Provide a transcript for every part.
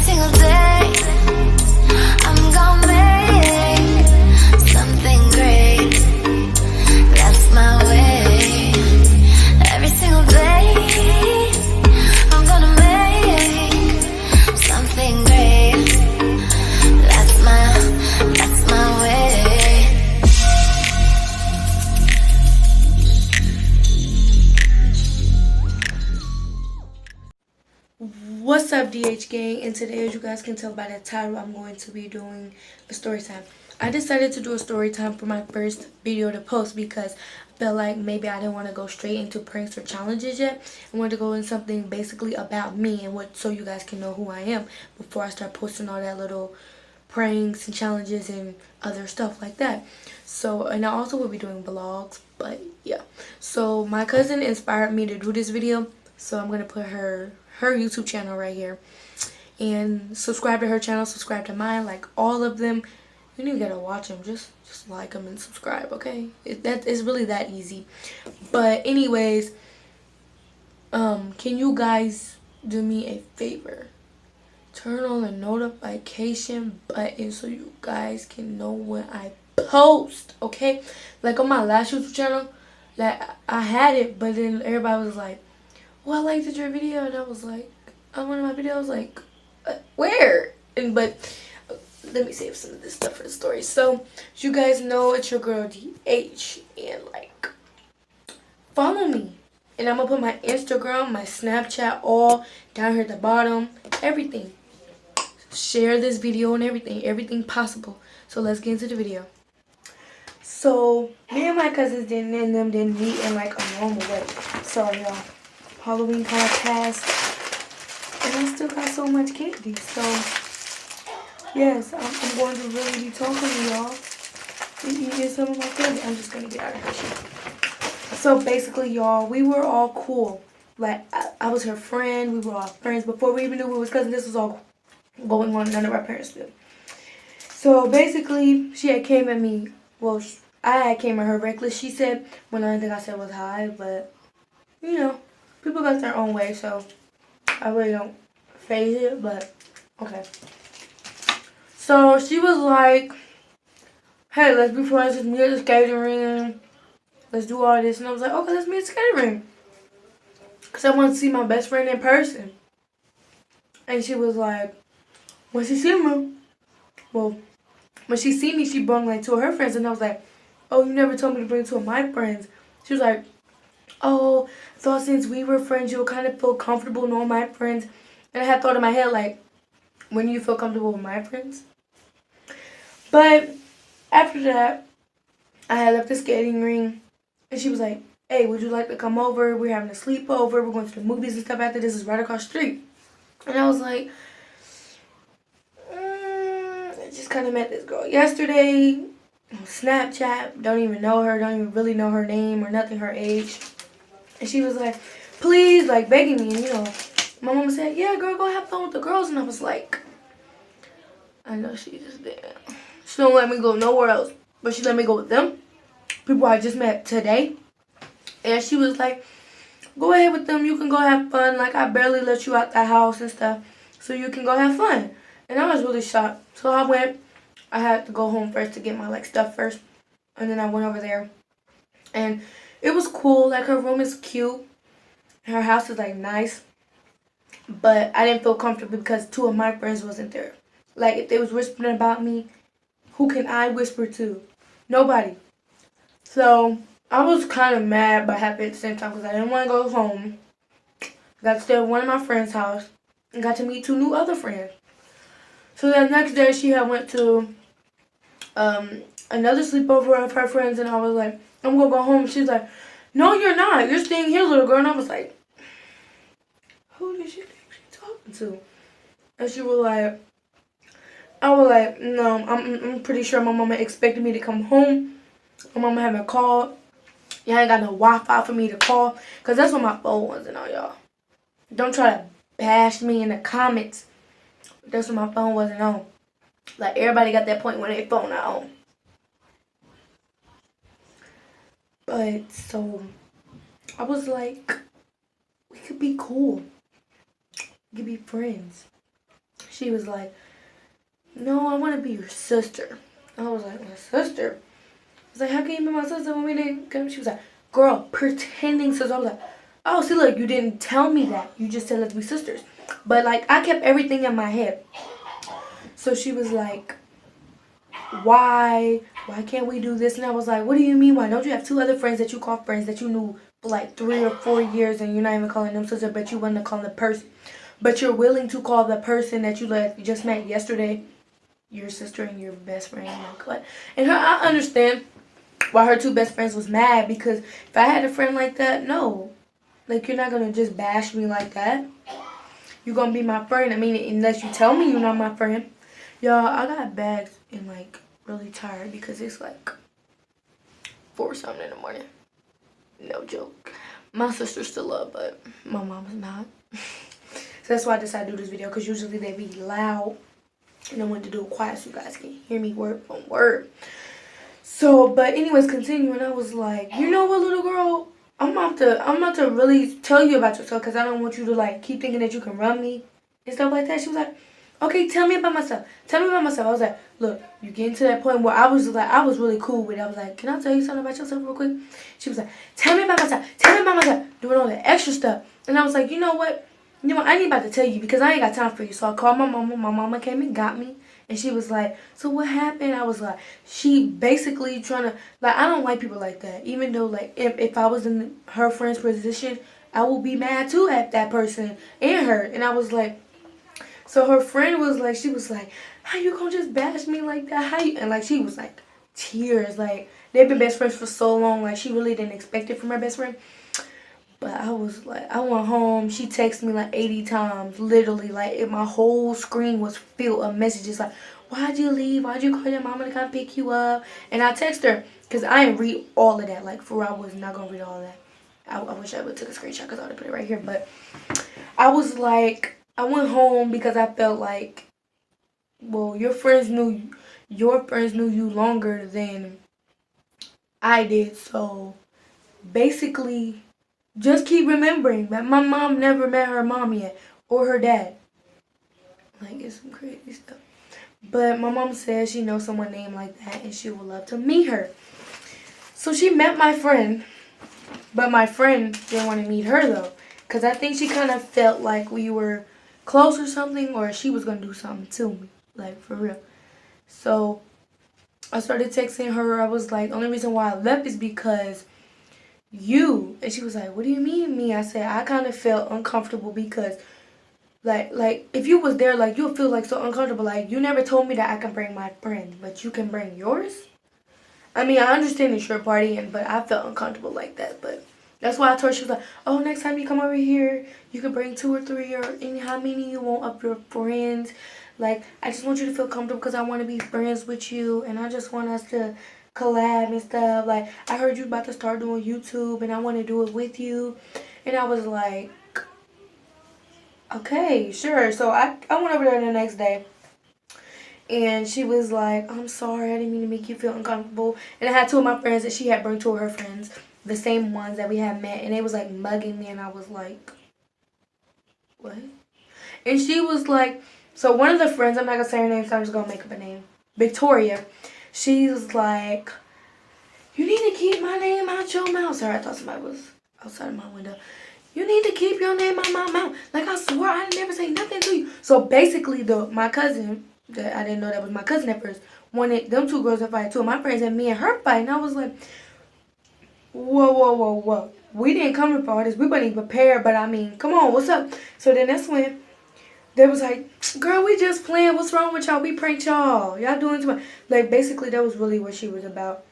single day I'm gonna make something great. That's my way. Every single day I'm gonna make something great. That's my way. What's up, DH gang? And today, as you guys can tell by the title, I'm going to be doing a story time. I decided to do a story time for my first video to post because I felt like maybe I didn't want to go straight into pranks or challenges yet. I wanted to go in something basically about me and so you guys can know who I am before I start posting all that little pranks and challenges and other stuff like that. So, and I also will be doing vlogs, but yeah. So my cousin inspired me to do this video, so I'm gonna put her YouTube channel right here, and subscribe to her channel, subscribe to mine, like all of them. You don't even gotta watch them, just like them and subscribe, okay? It's really that easy. But anyways, can you guys do me a favor? Turn on the notification button so you guys can know when I post, okay? Like on my last YouTube channel, like I had it, but then everybody was like, "Well, I liked your video," and I was like, on one of my videos, like, where? But let me save some of this stuff for the story. So, as you guys know, it's your girl DH, and like, follow me. And I'm gonna put my Instagram, my Snapchat, all down here at the bottom, everything. Share this video and everything possible. So let's get into the video. So me and my cousins didn't meet in like a normal way. Sorry y'all. Halloween kind of passed, and I still got so much candy. So yes, I'm going to really be talking to y'all and eating some of my candy. I'm just gonna get out of here. So basically, y'all, we were all cool. Like I was her friend. We were all friends before we even knew we was cousins. This was all going on. None of our parents knew. So basically, she had came at me. Well, I had came at her reckless. She said, well, the only thing I said was hi, but you know, people got their own way, so I really don't phase it. But okay. So she was like, "Hey, let's be friends. Let's meet at the skating ring. Let's do all this." And I was like, "Okay, let's meet at the skating ring." Cause I want to see my best friend in person. And she was like, when she see me, well, when she see me, she brought like two of her friends, and I was like, "Oh, you never told me to bring two of my friends." She was like, "Oh, I thought since we were friends, you'll kind of feel comfortable knowing my friends." And I had thought in my head, like, when do you feel comfortable with my friends? But after that, I had left the skating ring, and she was like, "Hey, would you like to come over? We're having a sleepover. We're going to the movies and stuff after this. Is right across the street." And I was like, I just kind of met this girl yesterday on Snapchat. Don't even know her. Don't even really know her name or nothing, her age. And she was like, please, like begging me. And you know, my mama said, "Yeah, girl, go have fun with the girls." And I was like, I know she just did. She don't let me go nowhere else, but she let me go with them. People I just met today. And she was like, "Go ahead with them. You can go have fun. Like, I barely let you out the house and stuff, so you can go have fun." And I was really shocked. So I went. I had to go home first to get my like stuff first, and then I went over there, and it was cool. Like, her room is cute. Her house is like nice, but I didn't feel comfortable because two of my friends wasn't there. Like, if they was whispering about me, who can I whisper to? Nobody. So I was kind of mad but happy at the same time because I didn't want to go home. Got to stay at one of my friend's house and got to meet two new other friends. So that next day she had went to another sleepover of her friends, and I was like, "I'm gonna go home." She's like, "No, you're not. You're staying here, little girl." And I was like, who did she think she's talking to? And she was like, I was like, "No, I'm pretty sure my mama expected me to come home. My mama haven't called. Y'all ain't got no Wi-Fi for me to call, because that's what my phone wasn't on, y'all. Don't try to bash me in the comments. That's what my phone wasn't on. Like, everybody got that point when their phone not on." But, so, I was like, we could be cool. We could be friends. She was like, no, I want to be your sister. I was like, my sister? I was like, how can you be my sister when we didn't come? She was like, girl, pretending sister. I was like, oh, see, look, you didn't tell me that. You just said let's be sisters. But, like, I kept everything in my head. So she was like, why can't we do this? And I was like, what do you mean why? Don't you have two other friends that you call friends that you knew for like 3 or 4 years and you're not even calling them sister, but you want to call the person, but you're willing to call the person that you just met yesterday your sister and your best friend? Like what? And I understand why her two best friends was mad, because if I had a friend like that, no, like you're not gonna just bash me like that. You're gonna be my friend. I mean, unless you tell me you're not my friend. Y'all, I got bags and like really tired because it's like 4 something in the morning. No joke. My sister's still up, but my mom's not. So that's why I decided to do this video, because usually they be loud and I wanted to do it quiet so you guys can hear me word for word. So, but anyways, continuing, I was like, you know what, little girl, I'm about to really tell you about yourself, because I don't want you to like keep thinking that you can run me and stuff like that. She was like, okay, tell me about myself. Tell me about myself. I was like, look, you getting to that point where I was really cool with it. I was like, can I tell you something about yourself real quick? She was like, tell me about myself. Tell me about myself. Doing all the extra stuff. And I was like, you know what? I ain't about to tell you because I ain't got time for you. So I called my mama. My mama came and got me. And she was like, so what happened? I was like, she basically trying to, like, I don't like people like that. Even though, like, if I was in her friend's position, I would be mad too at that person and her. And I was like, so her friend was like, she was like, how you gonna just bash me like that? How you? And like, she was like, tears. Like, they've been best friends for so long. Like, she really didn't expect it from her best friend. But I was like, I went home. She texted me like 80 times. Literally, like, my whole screen was filled of messages like, why'd you leave? Why'd you call your mama to come pick you up? And I text her, because I didn't read all of that. Like, for real, I was not gonna read all of that. I wish I would have took a screenshot because I would have put it right here. But I was like, I went home because I felt like, well, your friends knew you longer than I did. So basically, just keep remembering that my mom never met her mom yet or her dad. Like, it's some crazy stuff. But my mom says she knows someone named like that and she would love to meet her. So she met my friend, but my friend didn't want to meet her though, because I think she kind of felt like we were close or something, or she was going to do something to me, like for real. So I started texting her. I was like, the only reason why I left is because you. And she was like, what do you mean me? I said, I kind of felt uncomfortable because like if you was there, like you'll feel like so uncomfortable. Like, you never told me that I can bring my friend, but you can bring yours. I mean, I understand it's your party, but I felt uncomfortable like that. But that's why I told her. She was like, oh, next time you come over here, you can bring 2 or 3 or how many you want of your friends. Like, I just want you to feel comfortable because I want to be friends with you, and I just want us to collab and stuff. Like, I heard you about to start doing YouTube, and I want to do it with you. And I was like, okay, sure. So I went over there the next day. And she was like, I'm sorry, I didn't mean to make you feel uncomfortable. And I had 2 of my friends that she had brought 2 of her friends, the same ones that we had met. And they was like mugging me. And I was like, what? And she was like, so one of the friends, I'm not going to say her name, so I'm just going to make up a name. Victoria. She was like, you need to keep my name out your mouth. Sorry, I thought somebody was outside of my window. You need to keep your name out my mouth. Like, I swear I didn't never say nothing to you. So basically, my cousin, that I didn't know that was my cousin at first, wanted them 2 girls to fight. 2 of my friends and me and her fight. And I was like, whoa. We didn't come here for all this. We weren't even prepared. But I mean, come on, what's up? So then that's when they was like, girl, we just playing. What's wrong with y'all? We pranked y'all. Y'all doing too much. Like, basically, that was really what she was about.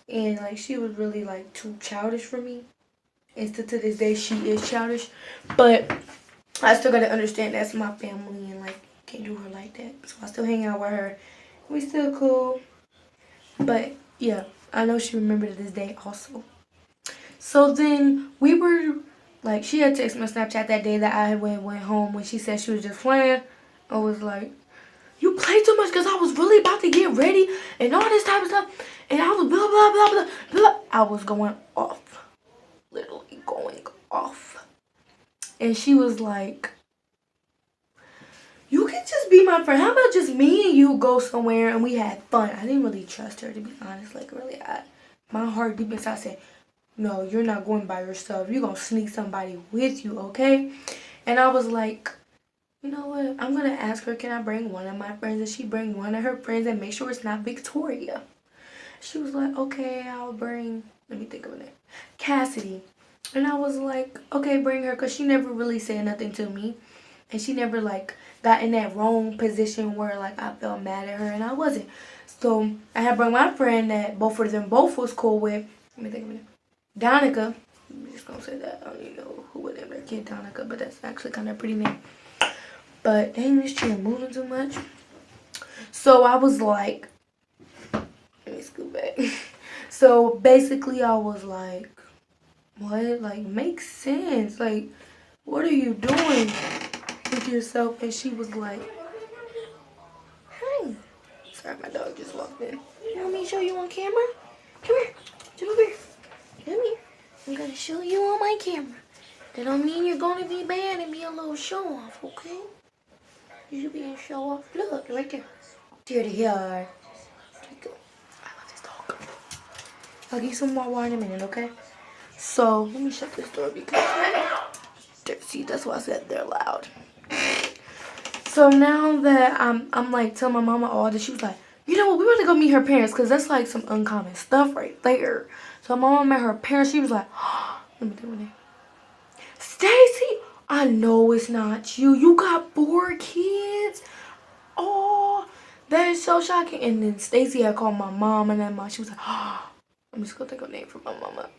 And like, she was really like too childish for me. And still to this day, she is childish. But I still gotta understand that's my family and like, can't do her like that. So I still hang out with her. We still cool. But yeah, I know she remembered this day also. So then we were like, she had texted me on Snapchat that day that I went home when she said she was just playing. I was like, you play too much because I was really about to get ready and all this type of stuff. And I was blah, blah, blah, blah, blah. I was going off. Literally going off. And she was like, you can could just be my friend. How about just me and you go somewhere and we had fun? I didn't really trust her, to be honest. Like, really, my heart deep inside said, no, you're not going by yourself. You're going to sneak somebody with you, okay? And I was like, you know what? I'm going to ask her, can I bring one of my friends? And she bring one of her friends and make sure it's not Victoria. She was like, okay, I'll bring, let me think of it, Cassidy. And I was like, okay, bring her, because she never really said nothing to me. And she never, like, got in that wrong position where, like, I felt mad at her, and I wasn't. So I had brought my friend that both of them both was cool with. Let me think of it. Donica. I'm just gonna say that. I don't even know who would name their kid Donica, but that's actually kind of a pretty name. But dang, this chair moving too much. So I was like, let me scoot back. So basically, I was like, what? Like, makes sense. Like, what are you doing with yourself? And she was like, hey. Sorry, my dog just walked in. You want me to show you on camera? Come here. Come here. Come here. I'm going to show you on my camera. That don't mean you're going to be bad and be a little show off, okay? You should be a show off. Look, right there. There they are. There you go. I love this dog. I'll give you some more water in a minute, okay? So, let me shut this door because see, that's why I said they're loud. So now that I'm like telling my mama all this, she was like, you know what, we want to go meet her parents because that's like some uncommon stuff right there. So my mama met her parents. She was like, oh, let me do it. Stacy, I know it's not you. You got 4 kids. Oh, that is so shocking. And then Stacy had called my mom, and then she was like, oh, I'm just gonna think of a name for my mama.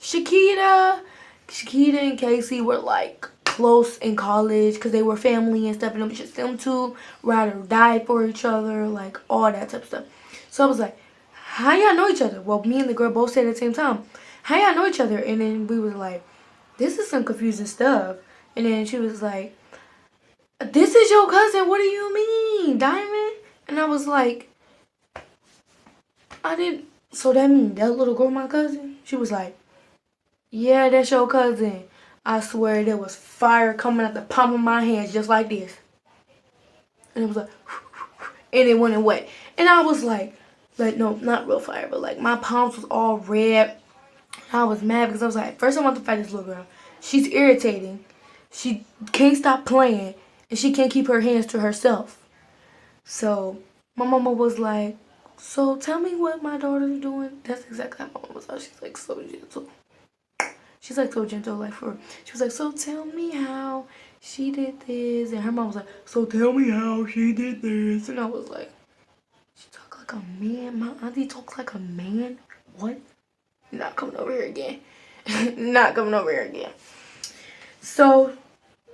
Shakita and Casey were like close in college because they were family and stuff, and it was just them two ride or die for each other, like all that type of stuff. So I was like, how y'all know each other? Well, me and the girl both said at the same time, how y'all know each other? And then we was like, this is some confusing stuff. And then she was like, this is your cousin, what do you mean, Diamond? And I was like, so that mean that little girl my cousin? She was like, yeah, that's your cousin. I swear there was fire coming out the palm of my hands just like this. And it was like, and it went away. And I was like, no, not real fire, but like my palms was all red. I was mad because I was like, first I want to fight this little girl. She's irritating. She can't stop playing. And she can't keep her hands to herself. So my mama was like, so tell me what my daughter's doing. That's exactly how my mama was. She's like so gentle. She's like so gentle, like she was like, so tell me how she did this. And her mom was like, so tell me how she did this. And I was like, she talk like a man. My auntie talks like a man. What? Not coming over here again. Not coming over here again. So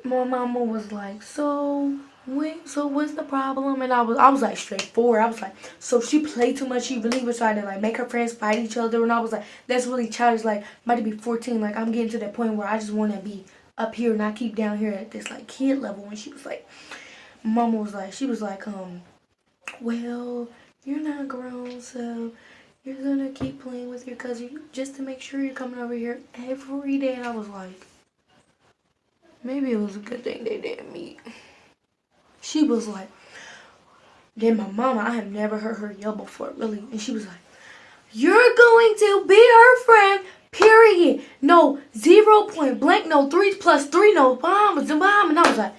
my mama was like, so what's the problem? And I was like straightforward. I was like, so she played too much. She really was trying to like make her friends fight each other. And I was like, that's really childish. Like, I'm about to be 14. Like, I'm getting to that point where I just want to be up here, not keep down here at this like kid level. And she was like, mama was like, she was like, well, you're not grown, so you're gonna keep playing with your cousin just to make sure you're coming over here every day. And I was like, maybe it was a good thing they didn't meet. She was like, then my mama, I have never heard her yell before, really. And she was like, you're going to be her friend, period. No, 0 point blank, no 3 plus 3, no bomb. And I was like,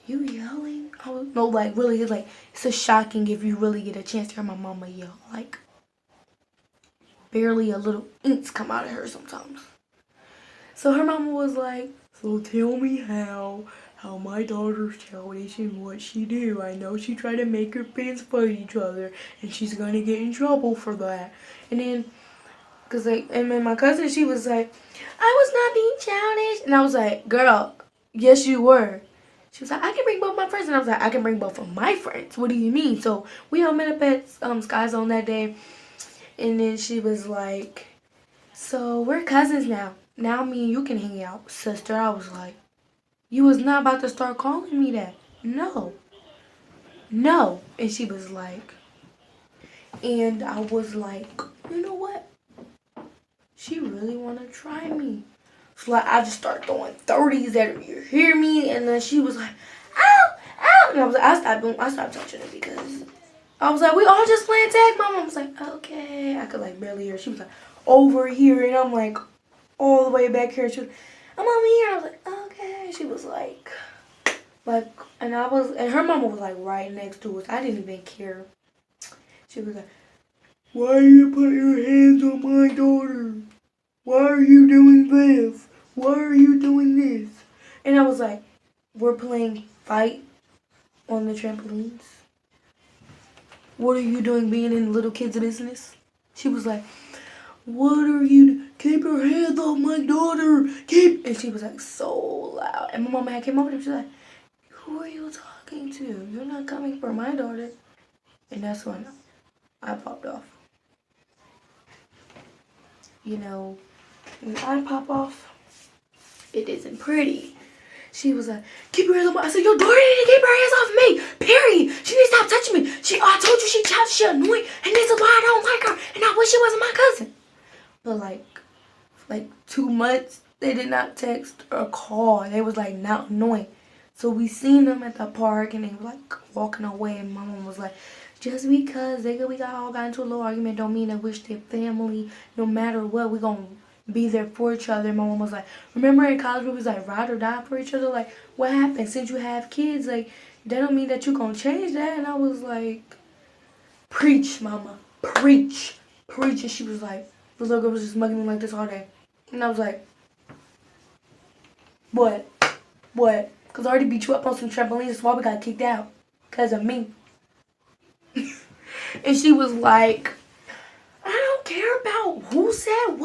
you yelling? No, like, really, it's like, it's a shocking if you really get a chance to hear my mama yell. Like, barely a little inks come out of her sometimes. So her mama was like, so tell me how my daughter's childish and what she do. I know she tried to make her friends fight each other, and she's gonna get in trouble for that. And then, and then my cousin, she was like, I was not being childish. And I was like, girl, yes you were. She was like, I can bring both my friends. And I was like, I can bring both of my friends. What do you mean? So we all met up at Sky Zone that day. And then she was like, so we're cousins now. Now me and you can hang out, sister. I was like, you was not about to start calling me that. No. And she was like, and I was like, you know what? She really want to try me. So like I just started throwing 30s at her. You hear me? And then she was like, ow, ow. And I was like, I stopped touching her because I was like, we all just playing tag. My mom was like, okay. I could like barely hear her. She was like, over here. And I'm like, all the way back here. She was, I'm over here. And I was like, okay. She was like, and her mama was like right next to us. I didn't even care. She was like, why are you putting your hands on my daughter? Why are you doing this? Why are you doing this? And I was like, we're playing fight on the trampolines. What are you doing being in little kids' business? She was like, what are you, keep your hands off my daughter, and she was like so loud. And my mama had came over and she was like, who are you talking to? You're not coming for my daughter. And that's when I popped off. You know, when I pop off, it isn't pretty. She was like, keep your hands off me. I said, your daughter need to keep her hands off me. Period. She needs to stop touching me. I told you she childish, she annoying, and this is why I don't like her. And I wish she wasn't my cousin. But like 2 months, they did not text or call. They was like not annoying. So we seen them at the park and they were like walking away, and my mom was like, just because we all got into a little argument don't mean that we're still family. No matter what, we gonna be there for each other. And my mom was like, remember in college we was like ride or die for each other? Like, what happened since you have kids? Like, that don't mean that you gonna change that. And I was like, preach, mama, preach. And she was like, the little girl was just mugging me like this all day. And I was like, what? Because I already beat you up on some trampolines. That's why we got kicked out. Because of me. And she was like, I don't care about who said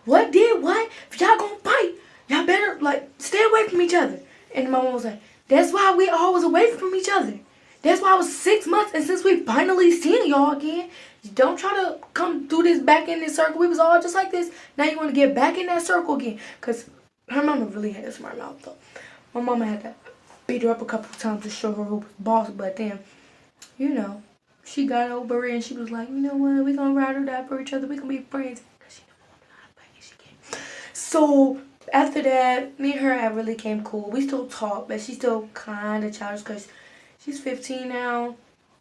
what did what. If y'all gonna fight, y'all better like stay away from each other. And my mom was like, that's why we always away from each other. That's why it was 6 months, and since we finally seen y'all again, don't try to come through this back in this circle. We was all just like this. Now you want to get back in that circle again. Because her mama really had a smart mouth though. My mama had to beat her up a couple of times to show her who was boss. But then, you know, she got over it and she was like, you know what, we gonna ride or die for each other. We gonna be friends. Because she know how to fight and she can. So after that, me and her had really came cool. We still talk, but she's still kind of childish because she's 15 now.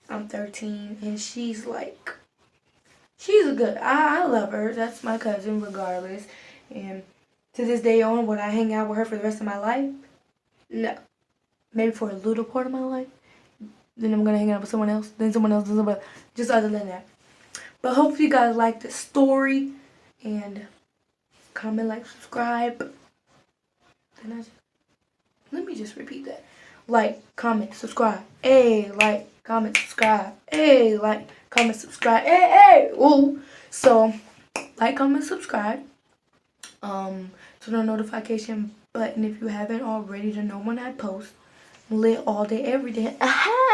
I'm 13. And she's like, she's a good, I love her. That's my cousin regardless. And to this day on, would I hang out with her for the rest of my life? No. Maybe for a little part of my life. Then I'm going to hang out with someone else. Then someone else. Just other than that. But hopefully you guys like the story. And comment, like, subscribe. Let me just repeat that. Like, comment, subscribe. Hey, like, comment, subscribe. Hey, like, comment, subscribe. Hey. Ooh. So, like, comment, subscribe. Turn on notification button if you haven't already to know when I post. Lit all day, every day. Aha!